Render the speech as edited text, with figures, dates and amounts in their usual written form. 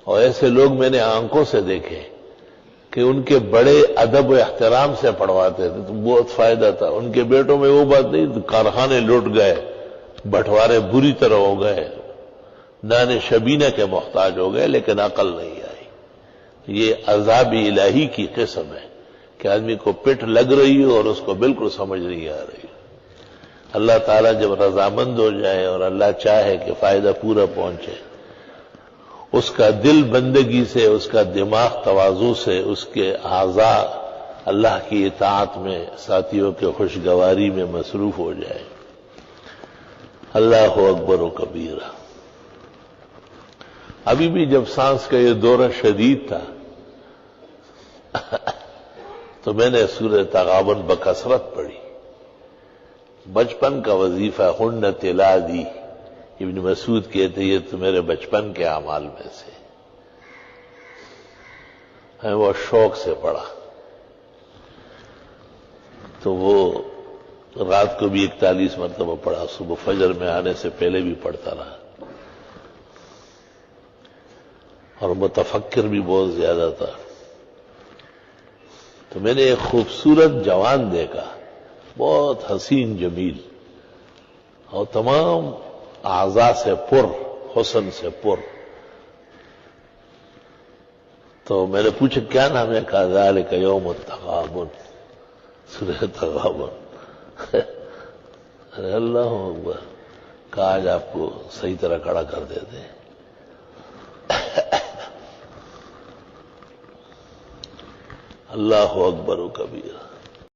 اور ایسے لوگ میں نے آنکھوں سے دیکھے کہ ان کے بڑے ادب و احترام سے پڑھواتے تھے تو بہت فائدہ تھا. ان کے بیٹوں میں وہ بات نہیں, کارخانے لوٹ گئے, بٹوارے بری طرح ہو گئے, نان شبینہ کے محتاج ہو گئے, لیکن عقل نہیں آئی. یہ عذاب الہی کی قسم ہے کہ آدمی کو پٹ لگ رہی ہو اور اس کو بالکل سمجھ نہیں آ رہی. اللہ تعالیٰ جب رضامند ہو جائے اور اللہ چاہے کہ فائدہ پورا پہنچے, اس کا دل بندگی سے, اس کا دماغ تواضع سے, اس کے اعضاء اللہ کی اطاعت میں, ساتھیوں کے خوشگواری میں مصروف ہو جائے. اللہ اکبر و کبیرہ. ابھی بھی جب سانس کا یہ دورہ شدید تھا تو میں نے سورہ تغابن بکثرت پڑھی. بچپن کا وظیفہ ہن تلادی. ابن مسعود کہتے یہ تو میرے بچپن کے اعمال میں سے ہے, وہ شوق سے پڑھا. تو وہ رات کو بھی 41 مرتبہ پڑھا, صبح فجر میں آنے سے پہلے بھی پڑھتا رہا, اور متفکر بھی بہت زیادہ تھا. تو میں نے ایک خوبصورت جوان دیکھا, بہت حسین جمیل اور تمام اعضاء سے پر, حسن سے پر. تو میں نے پوچھا کیا نام ہے؟ کہا ذالک یوم التغابن, سورہ تغابن. اللہ اکبر. کہا آج آپ کو صحیح طرح کھڑا کر دیتے ہیں. اللہ اکبر و کبیرہ.